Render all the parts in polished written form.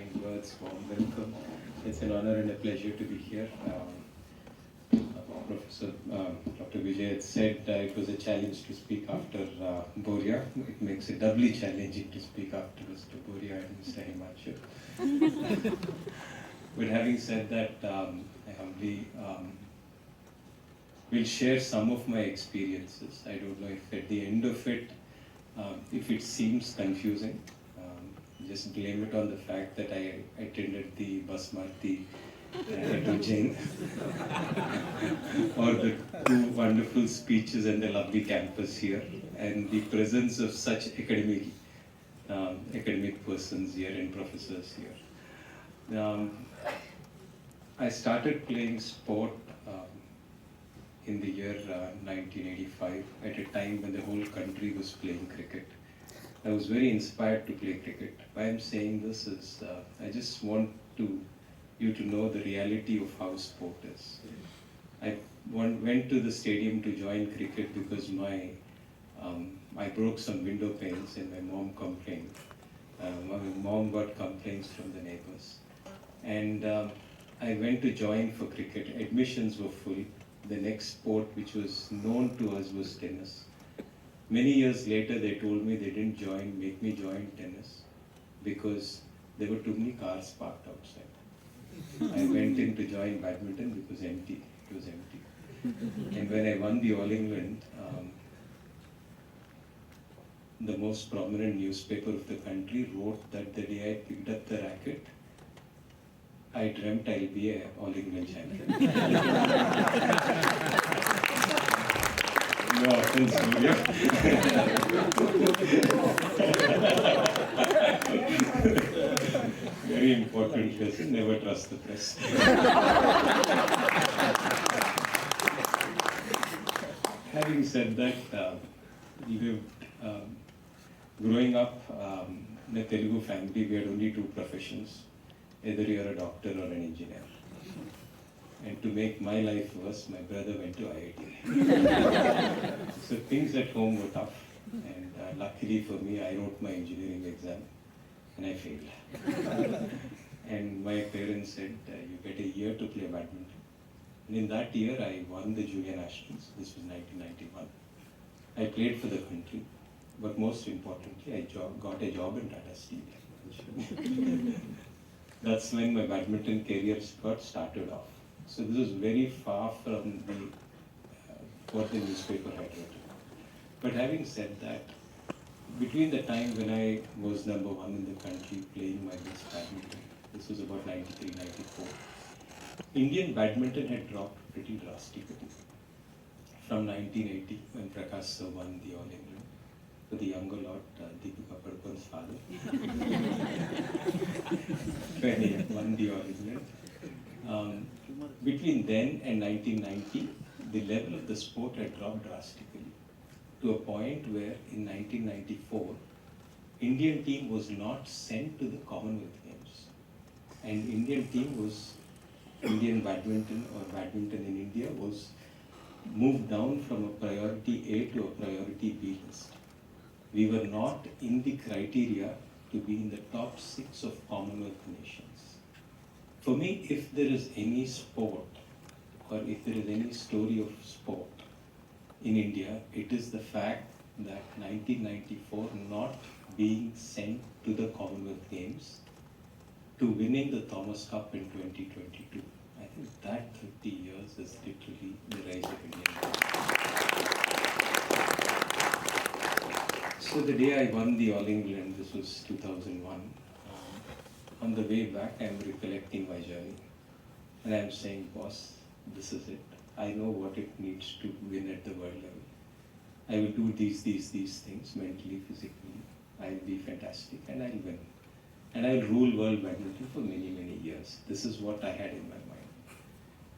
kind words, warm welcome. It's an honor and a pleasure to be here. Professor Dr. Vijay had said it was a challenge to speak after Boria. It makes it doubly challenging to speak after Mr. Boria and Mr. Himanshu. But having said that, I humbly will share some of my experiences. I don't know if at the end of it, if it seems confusing, just blame it on the fact that I attended the Basmati Jain or the two wonderful speeches and the lovely campus here and the presence of such academic persons here and professors here. I started playing sport in the year 1985 at a time when the whole country was playing cricket. I was very inspired to play cricket. Why I'm saying this is I just want you to know the reality of how sport is. I went to the stadium to join cricket because I broke some window panes and my mom complained. My mom got complaints from the neighbors. And I went to join for cricket. Admissions were full. The next sport which was known to us was tennis. Many years later they told me they didn't make me join tennis because there were too many cars parked outside. I went in to join badminton because it was empty. And when I won the All England, the most prominent newspaper of the country wrote that the day I picked up the racket, I dreamt I'll be an All England champion. No offense, Julia. Very important lesson, never trust the press. Having said that, growing up in a Telugu family, we had only two professions. Either you're a doctor or an engineer. And to make my life worse, my brother went to IIT. So things at home were tough. And luckily for me, I wrote my engineering exam and I failed. And my parents said, you get a year to play badminton. And in that year, I won the Junior Nationals. This was 1991. I played for the country. But most importantly, I got a job in Tata Steel. That's when my badminton career got started off. So this was very far from what the newspaper had written. But having said that, between the time when I was number one in the country playing my best badminton, this was about 93, 94, Indian badminton had dropped pretty drastically. From 1980, when Prakash sir won the All England, for the younger lot, Deepika Padukone's father, when he won the All England. Between then and 1990, the level of the sport had dropped drastically to a point where in 1994, Indian team was not sent to the Commonwealth Games. And Indian badminton or badminton in India was moved down from a priority A to a priority B list. We were not in the criteria to be in the top 6 of Commonwealth nations. For me, if there is any sport or if there is any story of sport in India, it is the fact that 1994 not being sent to the Commonwealth Games to winning the Thomas Cup in 2022. I think that 30 years is literally the rise of Indian sport. So the day I won the All England, this was 2001, on the way back I'm recollecting my journey and I'm saying, boss, this is it. I know what it needs to win at the world level. I will do these things mentally, physically. I'll be fantastic and I'll win. And I'll rule world badminton for many, many years. This is what I had in my mind.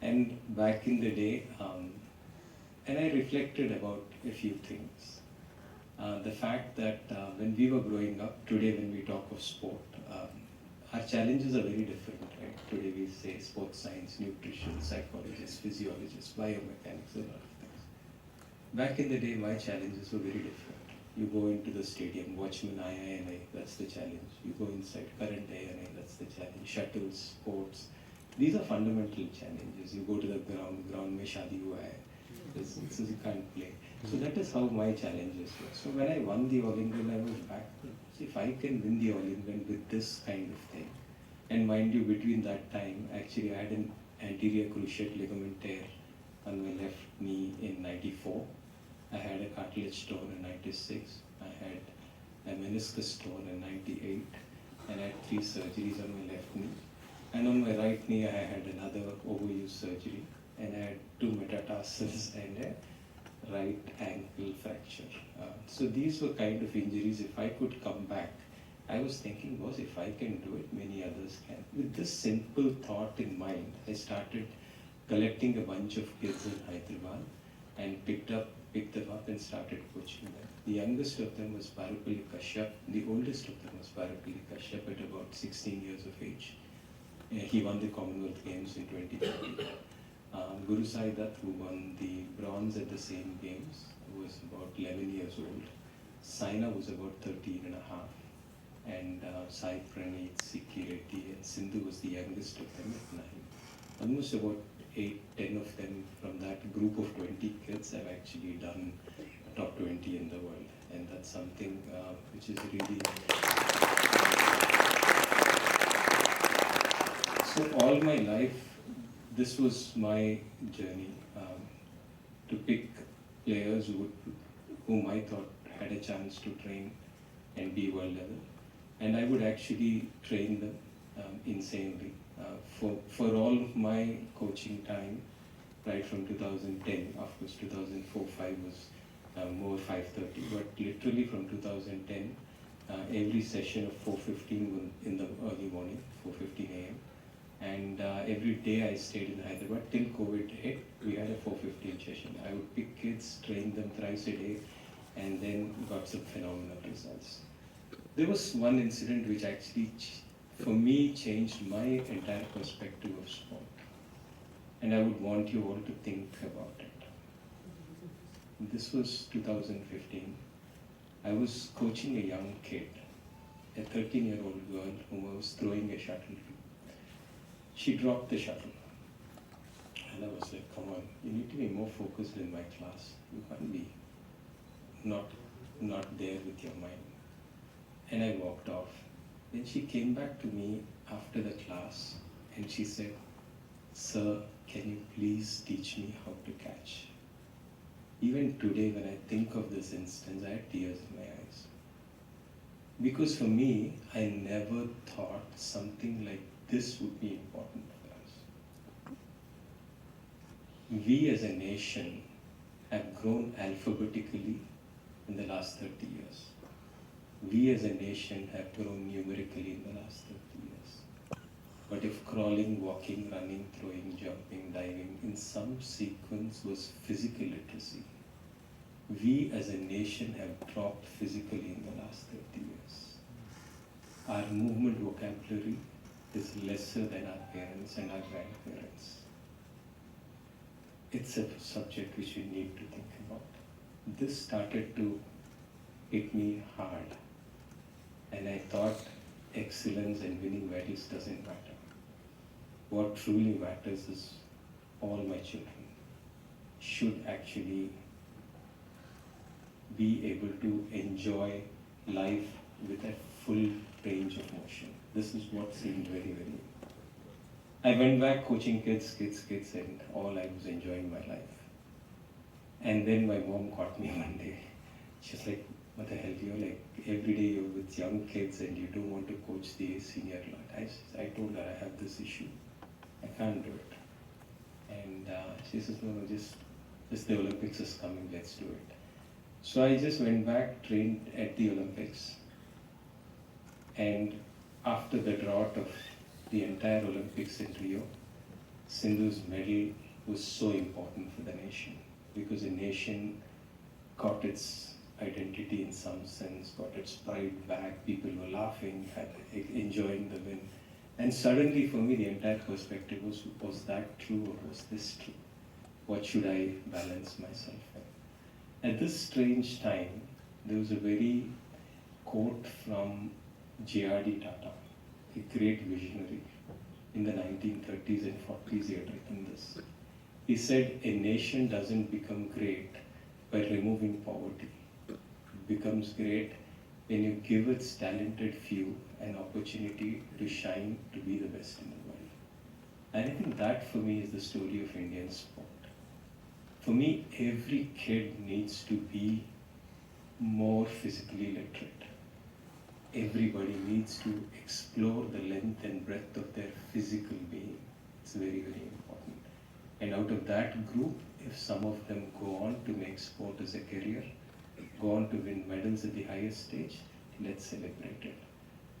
And back in the day, and I reflected about a few things. The fact that when we were growing up, today when we talk of sport, our challenges are very different, right? Today we say sports science, nutrition, psychologists, physiologists, biomechanics, a lot of things. Back in the day, my challenges were very different. You go into the stadium, watchman IINA, that's the challenge. You go inside, current IINA, that's the challenge. Shuttles, sports, these are fundamental challenges. You go to the ground mein shadi hua hai. This you can't play. So that is how my challenges were. So when I won the All England, I was back. If I can win the All England with this kind of thing, and mind you, between that time, actually I had an anterior cruciate ligament tear on my left knee in '94. I had a cartilage torn in '96. I had a meniscus torn in '98, and I had 3 surgeries on my left knee. And on my right knee, I had another overuse surgery, and I had 2 metatarsals and a right ankle fracture. So these were kind of injuries. If I could come back, I was thinking, if I can do it, many others can. With this simple thought in mind, I started collecting a bunch of kids in Hyderabad and picked them up and started coaching them. The youngest of them was Pullela Gopichand. The oldest of them was Pullela Gopichand at about 16 years of age. He won the Commonwealth Games in 2020. Guru Sai Dutt, who won the bronze at the same games, was about 11 years old. Saina was about 13 and a half. And Sai Praneeth, Sikki Reddy, and Sindhu was the youngest of them at 9. Almost about 8-10 of them from that group of 20 kids have actually done top 20 in the world. And that's something which is really... So all my life, this was my journey, to pick players whom I thought had a chance to train and be world level. And I would actually train them insanely. For all of my coaching time, right from 2010, of course 2004-05 was more 5:30, but literally from 2010, every session of 4:15 in the early morning, 4:15 a.m. And every day I stayed in Hyderabad till COVID hit. We had a 4:15 session. I would pick kids, train them thrice a day, and then got some phenomenal results. There was one incident which actually, for me, changed my entire perspective of sport. And I would want you all to think about it. This was 2015. I was coaching a young kid, a 13-year-old girl whom I was throwing a shuttle to. She dropped the shuttle. And I was like, come on, you need to be more focused in my class. You can't be not there with your mind. And I walked off. Then she came back to me after the class and she said, "Sir, can you please teach me how to catch?" Even today, when I think of this instance, I had tears in my eyes. Because for me, I never thought something like this would be important for us. We as a nation have grown alphabetically in the last 30 years. We as a nation have grown numerically in the last 30 years. But if crawling, walking, running, throwing, jumping, diving in some sequence was physical literacy, we as a nation have dropped physically in the last 30 years. Our movement vocabulary is lesser than our parents and our grandparents. It's a subject which we need to think about. This started to hit me hard. And I thought excellence and winning medals doesn't matter. What truly matters is all my children should actually be able to enjoy life with a full range of motion. This is what seemed very, very... I went back coaching kids, and all I was enjoying my life. And then my mom caught me one day. She's like, "What the hell, you're like, every day you're with young kids and you don't want to coach the senior lot." I told her I have this issue. I can't do it. And she says, "No, just the Olympics is coming, let's do it." So I just went back, trained at the Olympics. And after the drought of the entire Olympics in Rio, Sindhu's medal was so important for the nation, because the nation got its identity in some sense, got its pride back, people were laughing, enjoying the win. And suddenly for me the entire perspective was that true or was this true? What should I balance myself in? At this strange time, there was a very quote from J.R.D. Tata, a great visionary. In the 1930s and 40s, he had written this. He said, a nation doesn't become great by removing poverty. It becomes great when you give its talented few an opportunity to shine, to be the best in the world. And I think that for me is the story of Indian sport. For me, every kid needs to be more physically literate. Everybody needs to explore the length and breadth of their physical being. It's very, very important. And out of that group, if some of them go on to make sport as a career, go on to win medals at the highest stage, let's celebrate it.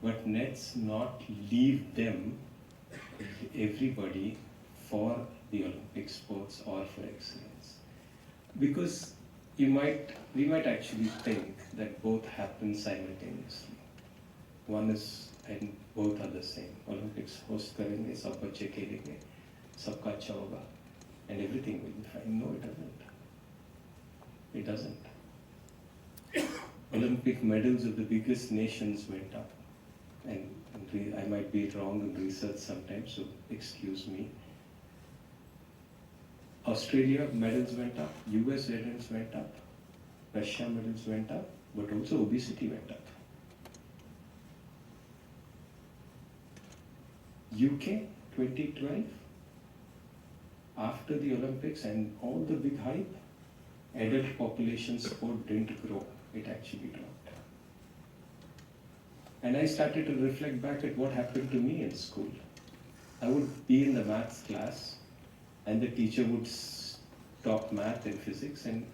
But let's not leave them, everybody, for the Olympic sports or for excellence. Because we might actually think that both happen simultaneously. One is, and both are the same. Olympics host karenge, sab bacche khelenge, sabka acha hoga, and everything will be fine. No, it doesn't. It doesn't. Olympic medals of the biggest nations went up. And I might be wrong in research sometimes, so excuse me. Australia medals went up, US medals went up, Russia medals went up, but also obesity went up. UK 2012, after the Olympics and all the big hype, adult population sport didn't grow, it actually dropped. And I started to reflect back at what happened to me in school. I would be in the maths class and the teacher would talk math and physics and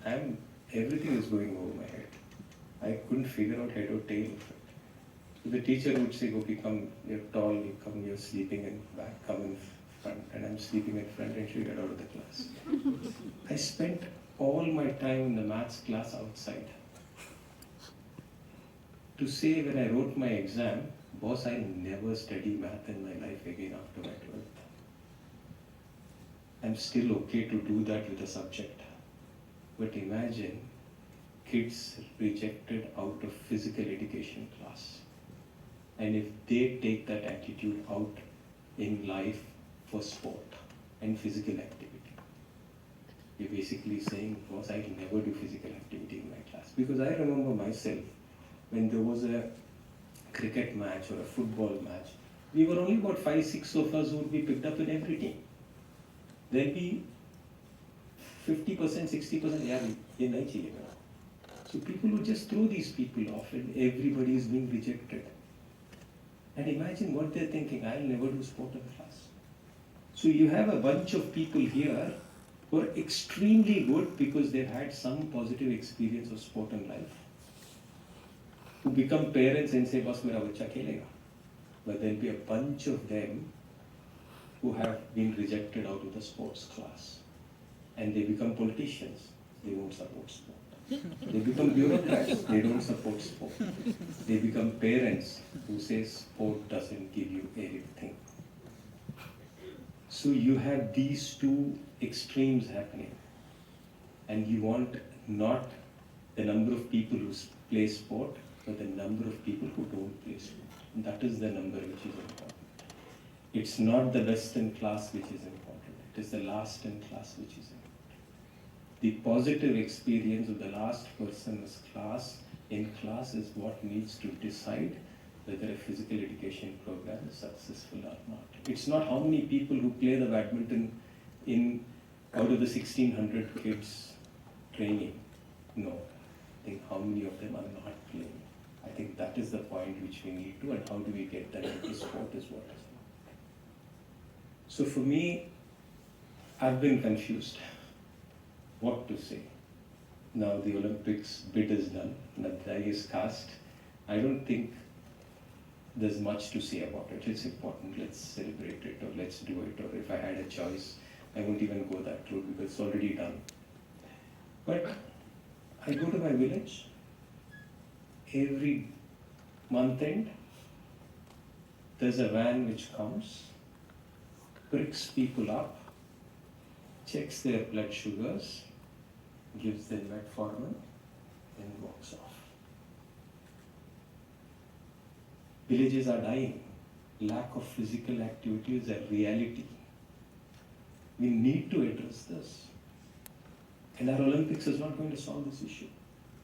everything is going over my head. I couldn't figure out head or tail of it. So the teacher would say, Gopi, come, you're tall, you're sleeping in back, come in front. And I'm sleeping in front and she'll get out of the class. I spent all my time in the maths class outside. To say when I wrote my exam, boss, I'll never study math in my life again after my 12th. I'm still okay to do that with a subject. But imagine kids rejected out of physical education class. And if they take that attitude out in life for sport and physical activity, you're basically saying, boss, I'll never do physical activity in my class. Because I remember myself, when there was a cricket match or a football match, we were only about 5-6 of us who would be picked up in every team. There'd be 50%, 60%, yeah, ye nahi chahiye mera. So people would just throw these people off and everybody is being rejected. And imagine what they're thinking, I'll never do sport in class. So you have a bunch of people here who are extremely good because they've had some positive experience of sport in life, who become parents and say, boss, mera bacha khelega. But there'll be a bunch of them who have been rejected out of the sports class. And they become politicians, they won't support sport. They become bureaucrats, they don't support sport. They become parents who say sport doesn't give you everything. So you have these two extremes happening. And you want not the number of people who play sport, but the number of people who don't play sport. And that is the number which is important. It's not the best in class which is important. It is the last in class which is important. The positive experience of the last person's in class is what needs to decide whether a physical education program is successful or not. It's not how many people who play the badminton out of the 1600 kids training. No, I think how many of them are not playing. I think that is the point which we need to, and how do we get that into sport is what is not. So for me, I've been confused what to say. Now the Olympics bid is done, the die is cast. I don't think there's much to say about it. It's important, let's celebrate it or let's do it, or if I had a choice, I won't even go that route because it's already done. But I go to my village every month end, there's a van which comes, picks people up, checks their blood sugars, gives them metformin, and walks off. Villages are dying. lack of physical activity is a reality. We need to address this. And our Olympics is not going to solve this issue.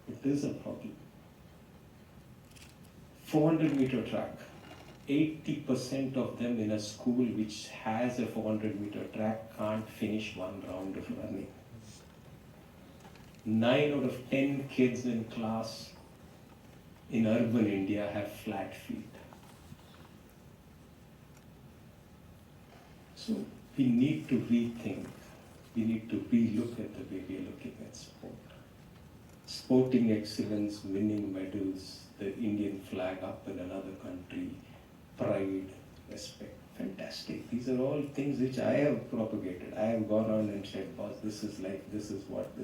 It is a problem. 400-meter track. 80% of them in a school which has a 400-meter track can't finish one round of running. 9 out of 10 kids in class in urban India have flat feet. So we need to rethink, we need to relook at the way we are looking at sport. Sporting excellence, winning medals, the Indian flag up in another country, pride, respect, fantastic. These are all things which I have propagated. I have gone on and said, boss, this is like, this is what,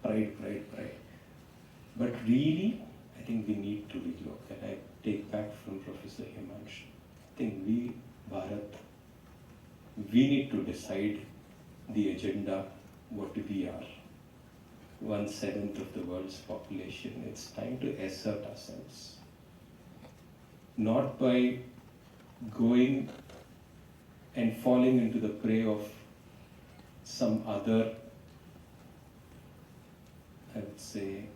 pride, pride, pride. But really, I think we need to relook. And I take back from Professor Himanshu. I think we, Bharat, we need to decide the agenda, what we are. 1/7 of the world's population. It's time to assert ourselves. Not by going and falling into the prey of some other, I would say,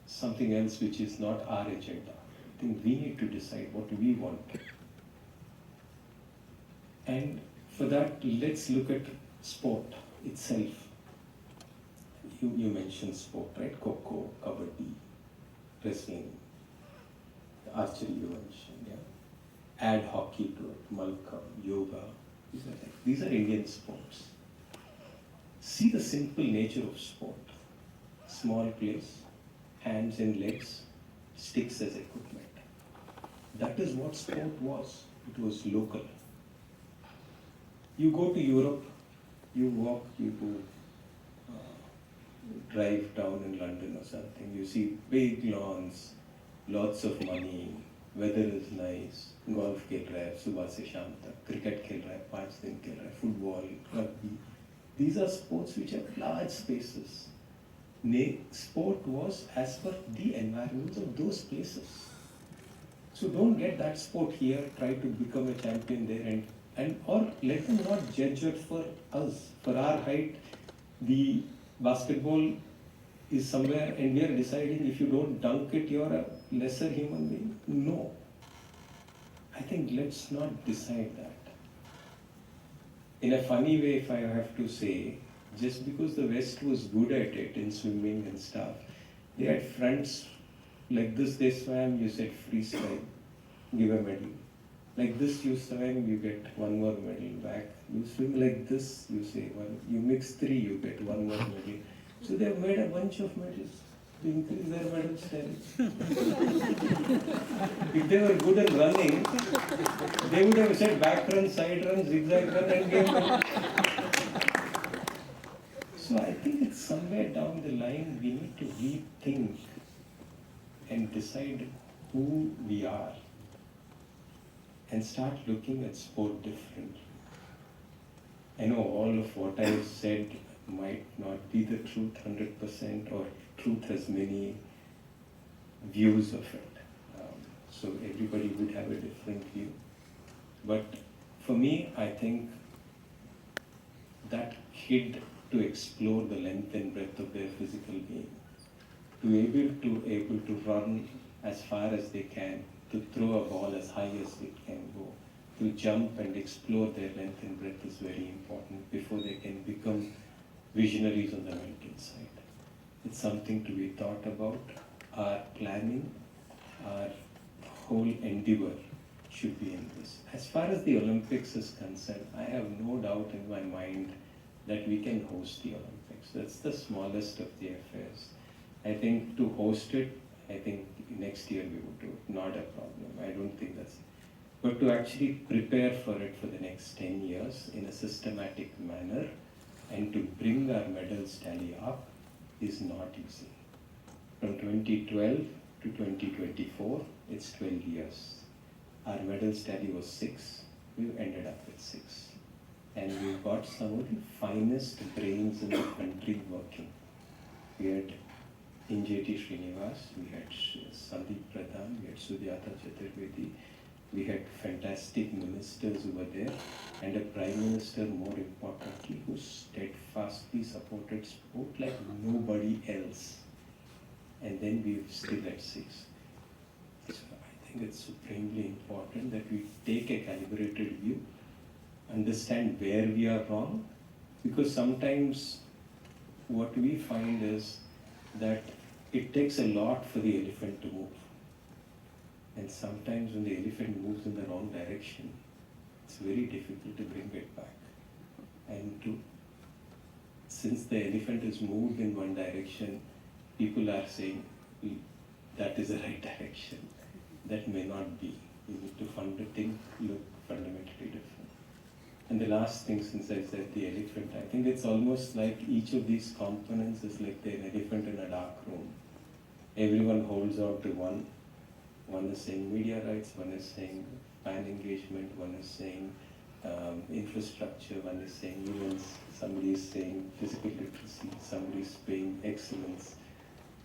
something else which is not our agenda. I think we need to decide what we want. And for that, let's look at sport itself. You mentioned sport, right? Kho-kho, kabaddi, wrestling, archery you mentioned, yeah. Add hockey to it, malkham, yoga. These are Indian sports. See the simple nature of sport. Small place, hands and legs, sticks as equipment. That is what sport was. It was local. You go to Europe, you walk, you go drive down in London or something, you see big lawns, lots of money, weather is nice, golf खेल रहा है सुबह से शाम तक, cricket खेल रहा है 5 दिन खेल रहा है, football, rugby. These are sports which have large spaces. Sport was as per the environments of those places. So don't get that sport here, try to become a champion there, and or let them not judge it for us. For our height, the basketball is somewhere and we are deciding if you don't dunk it, you're a lesser human being. No. I think let's not decide that. In a funny way, if I have to say, just because the West was good at it in swimming and stuff, they had fronts like this, they swam, you said freestyle, give a medal. Like this you swim, you get one more medal back. You swim like this, you say one. You mix 3, you get one more medal. So they have made a bunch of medals to increase their medal tally. If they were good at running, they would have said back run, side run, zigzag run and gave medal. So I think it's somewhere down the line we need to rethink and decide who we are and start looking at sport differently. I know all of what I've said might not be the truth 100%, or truth has many views of it. So everybody would have a different view. But for me, I think that kid to explore the length and breadth of their physical being, to able to run as far as they can, to throw a ball as high as it can go, to jump and explore their length and breadth is very important before they can become visionaries on the mental side. It's something to be thought about. Our planning, our whole endeavor should be in this. As far as the Olympics is concerned, I have no doubt in my mind that we can host the Olympics. That's the smallest of the affairs. I think to host it, I think next year we would do it, not a problem. I don't think that's... But to actually prepare for it for the next 10 years in a systematic manner and to bring our medals tally up is not easy. From 2012 to 2024, it's 12 years. Our medals tally was 6, we've ended up with 6. And we've got some of the finest brains in the country working. We had Injeti Srinivas, we had Sandeep Pradhan, we had Sudyata Chaturvedi, We had fantastic ministers who were there, and a prime minister, more importantly, who steadfastly supported sport like nobody else. And then we were still at 6. So I think it's supremely important that we take a calibrated view, understand where we are wrong, because sometimes what we find is that it takes a lot for the elephant to move. And sometimes when the elephant moves in the wrong direction, it's very difficult to bring it back. And since the elephant is moved in one direction, people are saying that is the right direction. That may not be. You need to look fundamentally different. And the last thing, since I said the elephant, I think it's almost like each of these components is like an elephant in a dark room. Everyone holds on to one. One is saying media rights, one is saying fan engagement, one is saying infrastructure, one is saying humans, somebody is saying physical literacy, somebody is saying excellence.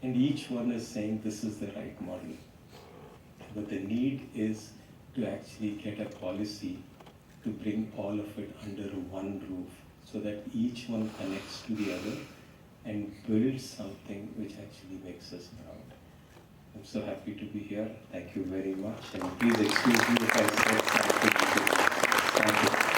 And each one is saying this is the right model. But the need is to actually get a policy to bring all of it under one roof so that each one connects to the other and builds something which actually makes us proud. I'm so happy to be here. Thank you very much. And please excuse me if I said something. Thank you.